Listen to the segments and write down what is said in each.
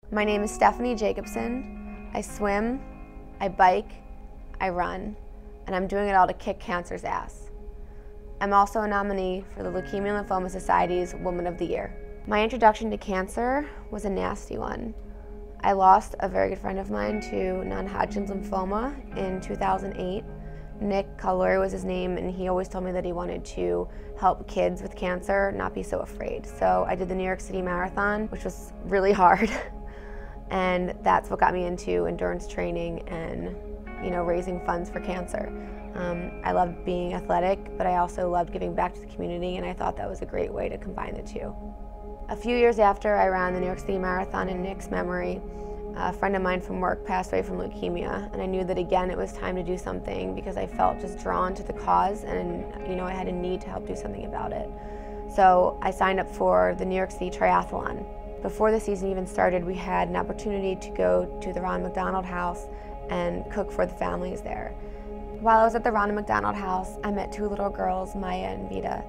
My name is Stephanie Jacobson. I swim, I bike, I run, and I'm doing it all to kick cancer's ass. I'm also a nominee for the Leukemia and Lymphoma Society's Woman of the Year. My introduction to cancer was a nasty one. I lost a very good friend of mine to non-Hodgkin's lymphoma in 2008. Nick Calori was his name, and he always told me that he wanted to help kids with cancer not be so afraid. So I did the New York City Marathon, which was really hard. And that's what got me into endurance training and, raising funds for cancer. I loved being athletic, but I also loved giving back to the community, and I thought that was a great way to combine the two. A few years after I ran the New York City Marathon in Nick's memory, a friend of mine from work passed away from leukemia, and I knew that again it was time to do something because I felt just drawn to the cause, and I had a need to help do something about it. So I signed up for the New York City Triathlon. Before the season even started, we had an opportunity to go to the Ronald McDonald House and cook for the families there. While I was at the Ronald McDonald House, I met two little girls, Maya and Vita.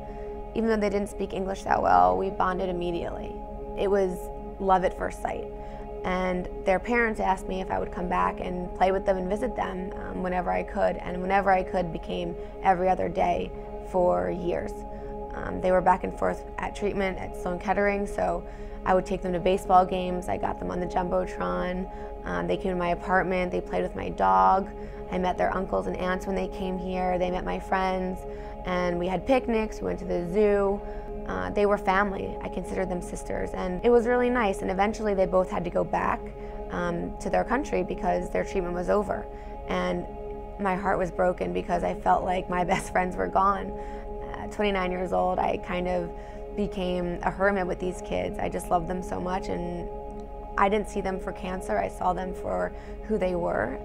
Even though they didn't speak English that well, we bonded immediately. It was love at first sight. And their parents asked me if I would come back and play with them and visit them whenever I could, and whenever I could became every other day for years. They were back and forth at treatment at Sloan Kettering, so I would take them to baseball games. I got them on the Jumbotron. They came to my apartment, they played with my dog. I met their uncles and aunts when they came here. They met my friends, and we had picnics, we went to the zoo. They were family. I considered them sisters, and it was really nice. And eventually they both had to go back to their country because their treatment was over. And my heart was broken because I felt like my best friends were gone. At 29 years old, I kind of became a hermit with these kids. I just loved them so much, and I didn't see them for cancer. I saw them for who they were.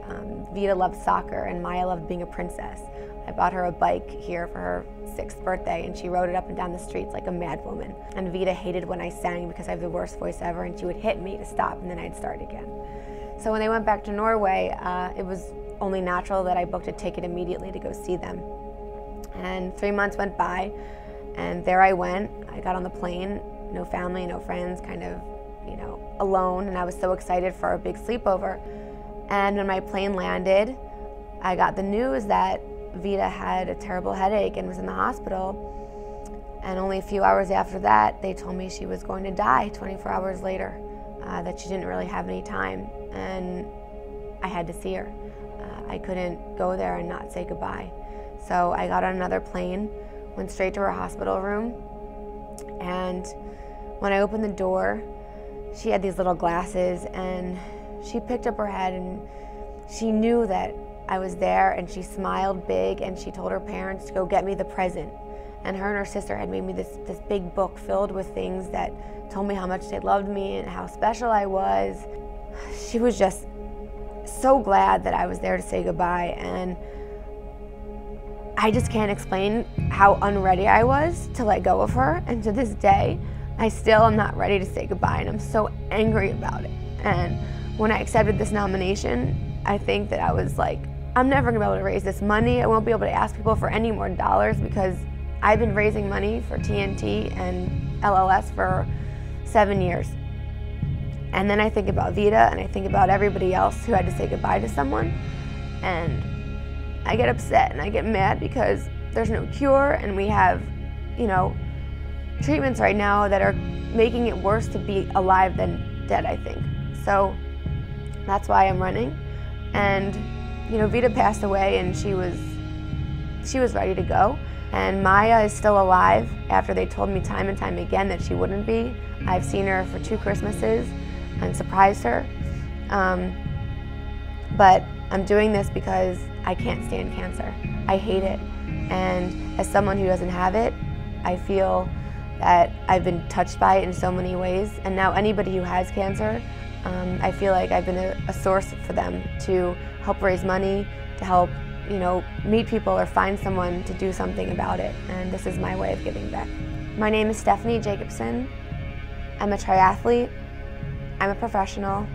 Vita loved soccer, and Maya loved being a princess. I bought her a bike here for her 6th birthday, and she rode it up and down the streets like a mad woman. And Vita hated when I sang because I have the worst voice ever, and she would hit me to stop, and then I'd start again. So when they went back to Norway, it was only natural that I booked a ticket immediately to go see them. And 3 months went by, and there I went. I got on the plane, no family, no friends, kind of, alone, and I was so excited for our big sleepover. And when my plane landed, I got the news that Vita had a terrible headache and was in the hospital. And only a few hours after that, they told me she was going to die 24 hours later, that she didn't really have any time. And I had to see her. I couldn't go there and not say goodbye. So I got on another plane, went straight to her hospital room, and when I opened the door, she had these little glasses, and she picked up her head, and she knew that I was there, and she smiled big, and she told her parents to go get me the present. And her sister had made me this big book filled with things that told me how much they loved me and how special I was. She was just so glad that I was there to say goodbye, and I just can't explain how unready I was to let go of her. And to this day, I still am not ready to say goodbye, and I'm so angry about it. And when I accepted this nomination, I think that I was like, I'm never gonna be able to raise this money. I won't be able to ask people for any more dollars because I've been raising money for TNT and LLS for 7 years. And then I think about Vita, and I think about everybody else who had to say goodbye to someone, and I get upset and I get mad because there's no cure, and we have, treatments right now that are making it worse to be alive than dead, I think. So that's why I'm running. And Vita passed away, and she was ready to go. And Maya is still alive after they told me time and time again that she wouldn't be. I've seen her for 2 Christmases and surprised her. But I'm doing this because I can't stand cancer. I hate it. And as someone who doesn't have it, I feel that I've been touched by it in so many ways. And now anybody who has cancer, I feel like I've been a source for them to help raise money, to help meet people or find someone to do something about it. And this is my way of giving back. My name is Stephanie Jacobson. I'm a triathlete. I'm a professional.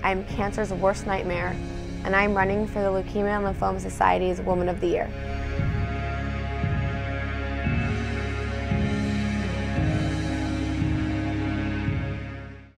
I'm cancer's worst nightmare. And I'm running for the Leukemia and Lymphoma Society's Woman of the Year.